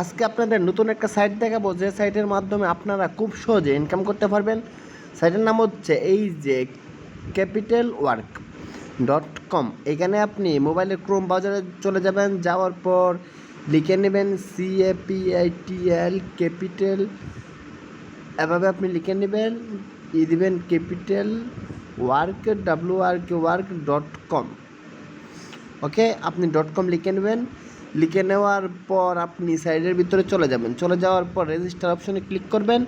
আজকে আপনাদের নতুন একটা সাইট দেখাবো, যে সাইটের মাধ্যমে আপনারা খুব সহজে ইনকাম করতে পারবেন। সাইটের নাম হচ্ছে এই যে capitalwork.com। এখানে আপনি মোবাইলের ক্রোম ব্রাউজারে চলে যাবেন, যাওয়ার পর লিখে নেবেন CAPITL ক্যাপিটাল, এভাবে আপনি লিখে নেবেন, দিবেন ক্যাপিটাল ওয়ার্ক WORK.com। ওকে, আপনি .com লিখে নেবেন। লিখে নেওয়ার পর আপনি সাইডের ভিতরে চলে যাবেন। চলে যাওয়ার পর রেজিস্টার অপশনে ক্লিক করবেন।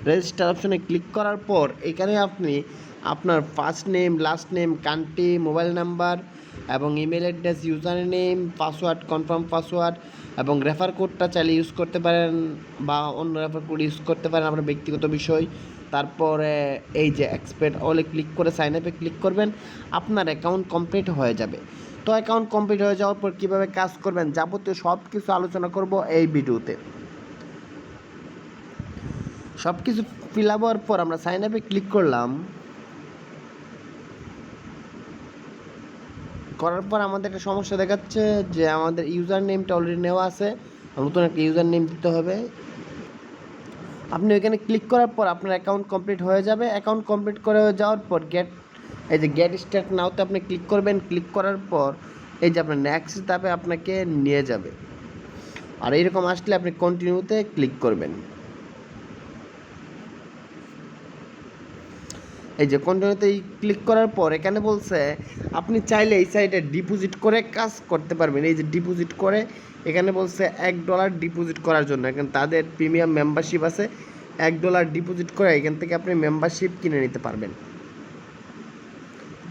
রেজিস্টার অপশনে ক্লিক করার পর এখানে আপনি আপনার first name, last name, country, mobile number এবং email address, user name, password, confirm password এবং রেফার কোডটা চাইলে ইউজ করতে পারেন বা অন্য রেফার কোড ইউজ করতে পারেন, আপনার ব্যক্তিগত বিষয়। তারপরে এই যে এক্সপেক্ট অলে ক্লিক করে সাইন আপে ক্লিক করবেন, আপনার অ্যাকাউন্ট কমপ্লিট হয়ে যাবে। তো অ্যাকাউন্ট কমপ্লিট হয়ে যাওয়ার পর কীভাবে কাজ করবেন যাবতীয় সব কিছু আলোচনা করব এই ভিডিওতে। সব কিছু ফিল আপ হওয়ার পর আমরা সাইন আপে ক্লিক করলাম। করার পর আমাদের একটা সমস্যা দেখাচ্ছে যে আমাদের ইউজার নেমটা অলরেডি নেওয়া আছে, নতুন একটা ইউজার নেম দিতে হবে। আপনি ওইখানে ক্লিক করার পর আপনার অ্যাকাউন্ট কমপ্লিট হয়ে যাবে। অ্যাকাউন্ট কমপ্লিট করে যাওয়ার পর এই যে গেট স্টার্ট নাওতে আপনি ক্লিক করবেন। ক্লিক করার পর এই যে আপনার নেক্সট ধাপে আপনাকে নিয়ে যাবে, আর এইরকম আসলে আপনি কন্টিনিউতে ক্লিক করবেন। এই যে কন্টিনিউতে ক্লিক করার পর এখানে বলছে আপনি চাইলে এই সাইটে ডিপোজিট করে কাজ করতে পারবেন। এই যে ডিপোজিট করে এখানে বলছে $1 ডিপোজিট করার জন্য। এখানে তাদের প্রিমিয়াম মেম্বারশিপ আছে, $1 ডিপোজিট করে এখান থেকে আপনি মেম্বারশিপ কিনে নিতে পারবেন।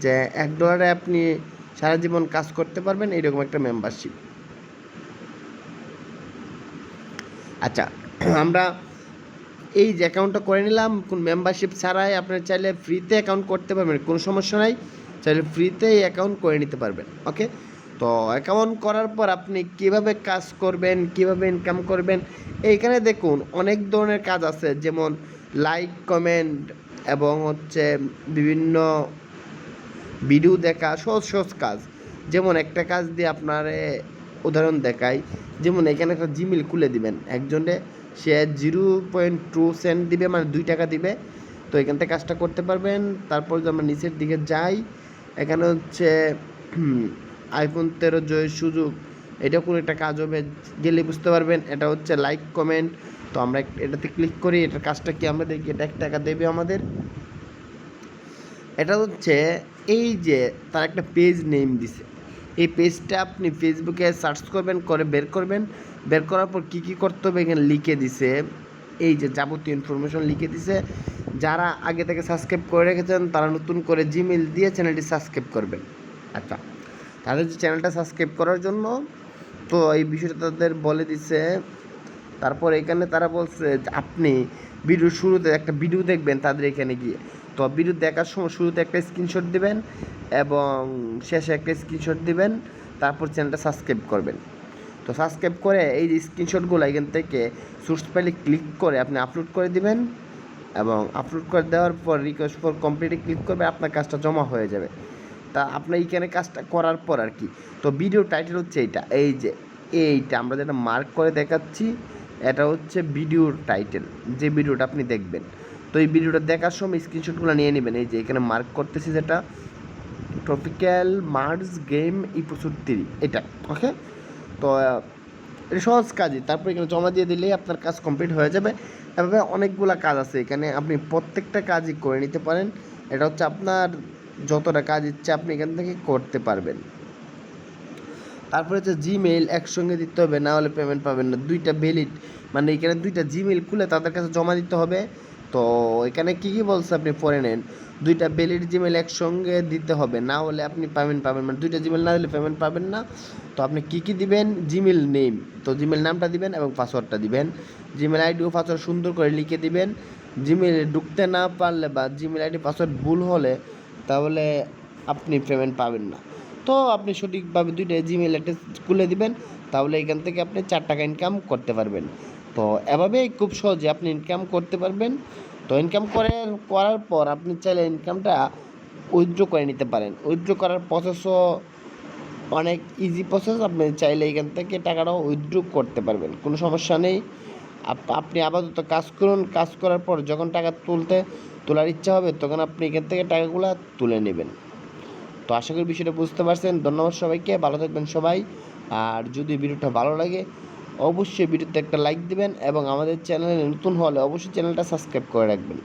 যে $1 আপনি সারা জীবন কাজ করতে পারবেন, এইরকম একটা মেম্বারশিপ। আচ্ছা, আমরা এই যে অ্যাকাউন্টটা করে নিলাম কোন মেম্বারশিপ ছাড়াই। আপনার চাইলে ফ্রিতে অ্যাকাউন্ট করতে পারবেন, কোনো সমস্যা নাই, চাইলে ফ্রিতে এই অ্যাকাউন্ট করে নিতে পারবেন। ওকে, তো অ্যাকাউন্ট করার পর আপনি কিভাবে কাজ করবেন, কিভাবে ইনকাম করবেন, এইখানে দেখুন অনেক ধরনের কাজ আছে, যেমন লাইক, কমেন্ট এবং হচ্ছে বিভিন্ন ভিডিও দেখা, সহজ সহজ কাজ। যেমন একটা কাজ দিয়ে আপনার উদাহরণ দেখাই, যেমন এখানে একটা জিমেল খুলে দিবেন একজনে, সে 0.2 সেন্ট দিবে, মানে 2 টাকা দিবে। তো এখান থেকে কাজটা করতে পারবেন। তারপর যদি আমরা নিচের দিকে যাই, এখানে হচ্ছে iPhone 13 জয়ের সুযোগ, এটা কোনো একটা কাজ হবে, গেলে বুঝতে পারবেন। এটা হচ্ছে লাইক কমেন্ট। তো আমরা এটাতে ক্লিক করি, এটার কাজটা কি আমরা দেখি। এটা 1 টাকা দেবে আমাদের। এটা হচ্ছে এই যে তার একটা পেজ নেম দিছে, এই পেজটা আপনি ফেসবুকে সার্চ করবেন, করে বের করবেন। বের করার পর কী কী করতে হবে এখানে লিখে দিছে, এই যে যাবতীয় ইনফরমেশন লিখে দিছে। যারা আগে থেকে সাবস্ক্রাইব করে রেখেছেন তারা নতুন করে জিমেল দিয়ে চ্যানেলটি সাবস্ক্রাইব করবেন। আচ্ছা, তাদের যে চ্যানেলটা সাবস্ক্রাইব করার জন্য তো এই বিষয়টা তাদের বলে দিছে। তারপর এখানে তারা বলছে আপনি ভিডিওর শুরুতে একটা ভিডিও দেখবেন তাদের এখানে গিয়ে। তো ভিডিও দেখার সময় শুরুতে একটা স্ক্রিনশট দিবেন এবং শেষে একটা স্ক্রিনশট দিবেন, তারপর চ্যানেলটা সাবস্ক্রাইব করবেন। তো সাবস্ক্রাইব করে এই যে স্ক্রিনশটগুলো এখান থেকে সোর্স ফাইলে ক্লিক করে আপনি আপলোড করে দিবেন এবং আপলোড করে দেওয়ার পর রিকোয়েস্ট ফর কমপ্লিটে ক্লিক করবে, আপনার কাজটা জমা হয়ে যাবে। তা আপনার এইখানে কাজটা করার পর আর কি, তো ভিডিও টাইটেল হচ্ছে এইটা, এই যে এইটা আমরা যেটা মার্ক করে দেখাচ্ছি, এটা হচ্ছে ভিডিওর টাইটেল, যে ভিডিওটা আপনি দেখবেন। তো এই ভিডিওটা দেখার সময় স্ক্রিনশটগুলো নিয়ে নেবেন। এই যে এখানে মার্ক করতেছি যেটা ট্রপিক্যাল মার্স গেম এপিসোড 3, এটা। ওকে, তো এটা সহজ কাজই। তারপর এখানে জমা দিয়ে দিলেই আপনার কাজ কমপ্লিট হয়ে যাবে। এভাবে অনেকগুলো কাজ আছে এখানে, আপনি প্রত্যেকটা কাজই করে নিতে পারেন। এটা হচ্ছে আপনার যতটা কাজ ইচ্ছে আপনি এখান থেকে করতে পারবেন। তারপরে হচ্ছে জিমেইল একসঙ্গে দিতে হবে, না হলে পেমেন্ট পাবেন না। 2টা ভ্যালিড, মানে এখানে 2টা জিমেইল খুলে তাদের কাছে জমা দিতে হবে। তো এখানে কী কী বলছে আপনি পড়ে নেন। 2টা ভ্যালিড জিমেইল একসঙ্গে দিতে হবে, না হলে আপনি পেমেন্ট পাবেন, মানে 2টা জিমেইল না দিলে পেমেন্ট পাবেন না। তো আপনি কী কী দিবেন, জিমেইল নেম, তো জিমেইল নামটা দিবেন এবং পাসওয়ার্ডটা দিবেন। জিমেইল আইডি ও পাসওয়ার্ড সুন্দর করে লিখে দিবেন। জিমেইলে ঢুকতে না পারলে বা জিমেইল আইডি পাসওয়ার্ড ভুল হলে তাহলে আপনি পেমেন্ট পাবেন না। তো আপনি সঠিকভাবে 2টা জিমেইল অ্যাড্রেস খুলে দিবেন, তাহলে এখান থেকে আপনি $4 ইনকাম করতে পারবেন। তো এভাবেই খুব সহজে আপনি ইনকাম করতে পারবেন। তো ইনকাম করার পর আপনি চাইলে ইনকামটা উইথড্র করে নিতে পারেন। উইথড্র করার প্রসেসও অনেক ইজি প্রসেস, আপনি চাইলে এখান থেকে টাকাটাও উইথড্র করতে পারবেন, কোনো সমস্যা নেই। আপনি আপাতত কাজ করুন, কাজ করার পর যখন টাকা তোলার ইচ্ছা হবে তখন আপনি এখান থেকে টাকাগুলো তুলে নেবেন। তো আশা করি বিষয়টা বুঝতে পারছেন। ধন্যবাদ সবাইকে, ভালো থাকবেন সবাই। আর যদি ভিডিওটা ভালো লাগে অবশ্যই ভিডিওতে একটা লাইক দিবেন এবং আমাদের চ্যানেলে নতুন হলে অবশ্যই চ্যানেলটা সাবস্ক্রাইব করে রাখবেন।